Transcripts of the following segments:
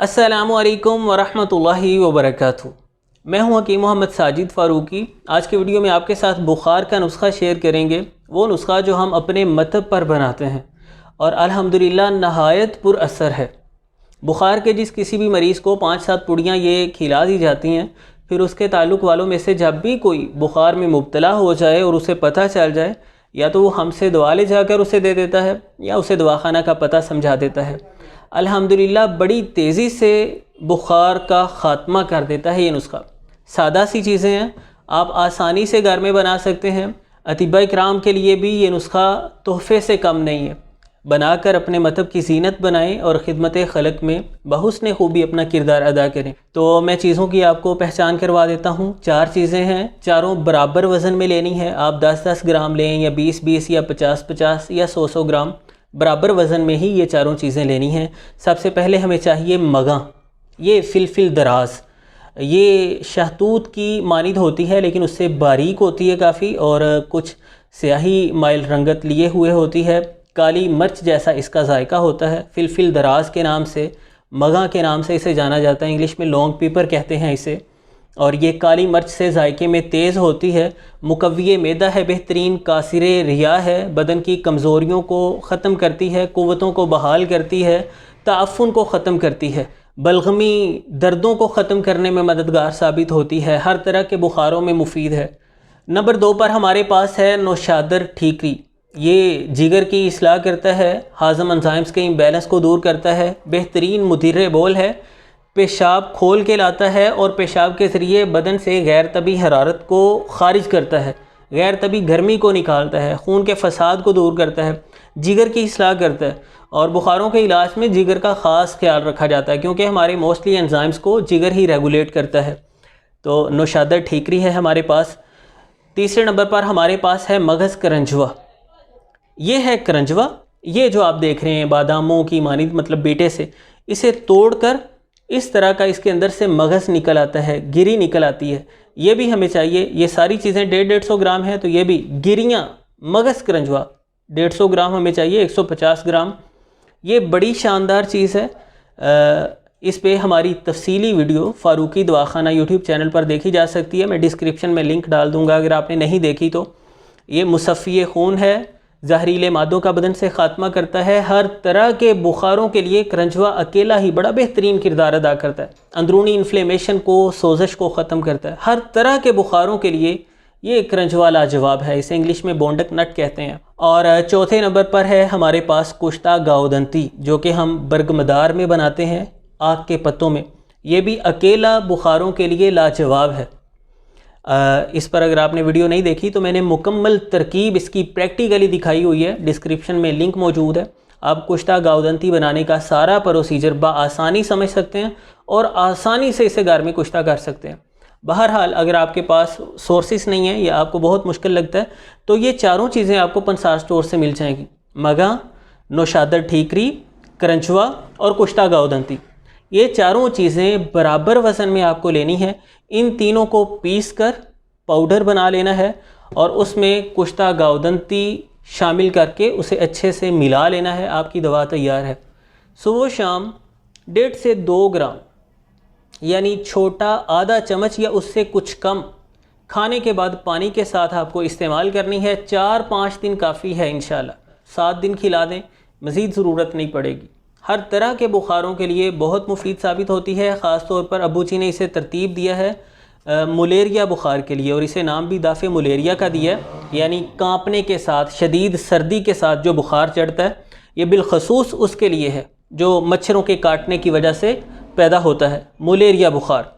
अस्सलामुअलैकुम वरहमतुल्लाहि वबरकातुहू। मैं हूं हकीम मोहम्मद साजिद फ़ारूकी। आज के वीडियो में आपके साथ बुखार का नुस्खा शेयर करेंगे। वो नुस्खा जो हम अपने मतब पर बनाते हैं और अल्हम्दुलिल्लाह नहायत पुरअसर है। बुखार के जिस किसी भी मरीज़ को 5-7 पुड़ियाँ ये खिला दी जाती हैं, फिर उसके ताल्लुक़ वालों में से जब भी कोई बुखार में मुब्तला हो जाए और उसे पता चल जाए, या तो वो हमसे दवा ले जाकर उसे दे देता है या उसे दवाखाना का पता समझा देता है। अल्हम्दुलिल्लाह बड़ी तेज़ी से बुखार का ख़ात्मा कर देता है ये नुस्खा। सादा सी चीज़ें हैं, आप आसानी से घर में बना सकते हैं। अतिबा इकराम के लिए भी ये नुस्खा तोहफ़े से कम नहीं है। बनाकर अपने मतब की ज़ीनत बनाएं और ख़िदमत ख़लक में बहुस्न खूबी अपना किरदार अदा करें। तो मैं चीज़ों की आपको पहचान करवा देता हूँ। 4 चीज़ें हैं, चारों बराबर वज़न में लेनी है। आप 10-10 ग्राम लें या 20-20 या 50-50 या 100-100 ग्राम, बराबर वज़न में ही ये चारों चीज़ें लेनी हैं। सबसे पहले हमें चाहिए मगा। ये फिलफिल दराज, ये शहतूत की मानिद होती है लेकिन उससे बारीक होती है काफ़ी, और कुछ स्याही माइल रंगत लिए हुए होती है। काली मिर्च जैसा इसका जायका होता है। फिलफिल दराज के नाम से, मगा के नाम से इसे जाना जाता है। इंग्लिश में लॉन्ग पेपर कहते हैं इसे। और ये काली मिर्च से जायके में तेज़ होती है। मुकव्वी मैदा है, बेहतरीन कासिर रिया है, बदन की कमज़ोरियों को ख़त्म करती है, क़ुव्वतों को बहाल करती है, ताफ़ुन को ख़त्म करती है, बलगमी दर्दों को ख़त्म करने में मददगार साबित होती है, हर तरह के बुखारों में मुफीद है। नंबर 2 पर हमारे पास है नौशादर ठीकरी। ये जिगर की इस्लाह करता है, हाज़म एंजाइम्स के इम्बैलेंस को दूर करता है, बेहतरीन मुदिर्र बोल है, पेशाब खोल के लाता है और पेशाब के ज़रिए बदन से गैर तबी हरारत को ख़ारिज करता है, गैर तबी गर्मी को निकालता है, खून के फसाद को दूर करता है, जिगर की इस्लाह करता है। और बुखारों के इलाज में जिगर का ख़ास ख्याल रखा जाता है क्योंकि हमारे मोस्टली एंजाइम्स को जिगर ही रेगुलेट करता है। तो नौशादर ठीकरी है हमारे पास। तीसरे नंबर पर हमारे पास है मगज़ करंजवा। ये है करंजवा, ये जो आप देख रहे हैं बादामों की मानिद, मतलब बेटे से, इसे तोड़कर इस तरह का इसके अंदर से मगज़ निकल आता है, गिरी निकल आती है। ये भी हमें चाहिए। ये सारी चीज़ें 150-150 ग्राम है, तो ये भी गिरियाँ मगज़ करंजवा 150 ग्राम हमें चाहिए, 150 ग्राम। ये बड़ी शानदार चीज़ है। इस पे हमारी तफसीली वीडियो फ़ारूकी दवाखाना यूट्यूब चैनल पर देखी जा सकती है। मैं डिस्क्रिप्शन में लिंक डाल दूँगा अगर आपने नहीं देखी तो। ये मुसफ़्फ़ी खून है, जहरीले मादों का बदन से ख़ात्मा करता है। हर तरह के बुखारों के लिए करंजवा अकेला ही बड़ा बेहतरीन किरदार अदा करता है। अंदरूनी इन्फ्लेमेशन को, सोजश को ख़त्म करता है। हर तरह के बुखारों के लिए ये करंजवा लाजवाब है। इसे इंग्लिश में बोंडक नट कहते हैं। और चौथे नंबर पर है हमारे पास कुश्ता गाउदंती, जो कि हम बर्गमदार में बनाते हैं, आग के पत्तों में। ये भी अकेला बुखारों के लिए लाजवाब है। इस पर अगर आपने वीडियो नहीं देखी तो मैंने मुकम्मल तरकीब इसकी प्रैक्टिकली दिखाई हुई है, डिस्क्रिप्शन में लिंक मौजूद है। आप कुश्ता गाउदंती बनाने का सारा प्रोसीजर बआसानी समझ सकते हैं और आसानी से इसे घर में कुश्ता कर सकते हैं। बहरहाल अगर आपके पास सोर्सेस नहीं है या आपको बहुत मुश्किल लगता है तो ये चारों चीज़ें आपको पंसार स्टोर से मिल जाएंगी। मगा, नौशादर ठीकरी, करंजवा और कुश्ता गाउदंती, ये चारों चीज़ें बराबर वज़न में आपको लेनी है। इन तीनों को पीस कर पाउडर बना लेना है और उसमें कुश्ता गाउदंती शामिल करके उसे अच्छे से मिला लेना है। आपकी दवा तैयार है। सुबह शाम 1.5 से 2 ग्राम, यानी छोटा आधा चम्मच या उससे कुछ कम, खाने के बाद पानी के साथ आपको इस्तेमाल करनी है। 4-5 दिन काफ़ी है इंशाल्लाह। 7 दिन खिला दें, मज़ीद ज़रूरत नहीं पड़ेगी। हर तरह के बुखारों के लिए बहुत मुफीद साबित होती है। ख़ास तौर पर अबू जी ने इसे तरतीब दिया है मलेरिया बुखार के लिए, और इसे नाम भी दाफ़े मलेरिया का दिया है, यानी कांपने के साथ, शदीद सर्दी के साथ जो बुखार चढ़ता है, ये बिलखसूस उसके लिए है जो मच्छरों के काटने की वजह से पैदा होता है, मलेरिया बुखार।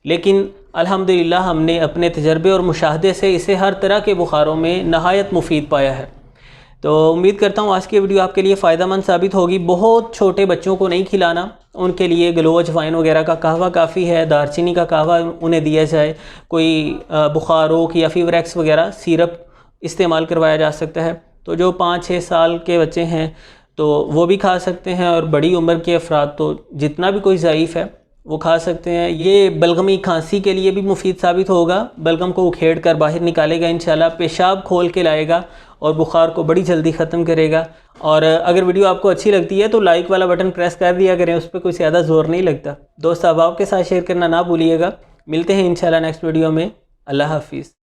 लेकिन अल्हम्दुलिल्लाह हमने अपने तजर्बे और मुशाहदे से इसे हर तरह के बुखारों में नहायत मुफीद पाया है। तो उम्मीद करता हूँ आज की वीडियो आपके लिए फ़ायदेमंद साबित होगी। बहुत छोटे बच्चों को नहीं खिलाना, उनके लिए गलो अजवाइन वगैरह का कहवा काफ़ी है, दारचीनी का कहवा उन्हें दिया जाए। कोई बुखार हो या फीवर एक्स वगैरह सिरप इस्तेमाल करवाया जा सकता है। तो जो 5-6 साल के बच्चे हैं तो वो भी खा सकते हैं, और बड़ी उम्र के अफराद तो जितना भी कोई ज़ईफ़ है वो खा सकते हैं। ये बलगमी खांसी के लिए भी मुफीद साबित होगा। बलगम को उखेड़ कर बाहर निकालेगा इंशाल्लाह, पेशाब खोल के लाएगा और बुखार को बड़ी जल्दी ख़त्म करेगा। और अगर वीडियो आपको अच्छी लगती है तो लाइक वाला बटन प्रेस कर दिया करें, उस पर कोई ज़्यादा ज़ोर नहीं लगता। दोस्त अहबाब के साथ शेयर करना ना भूलिएगा। मिलते हैं इंशाल्लाह नेक्स्ट वीडियो में। अल्लाह हाफिज़।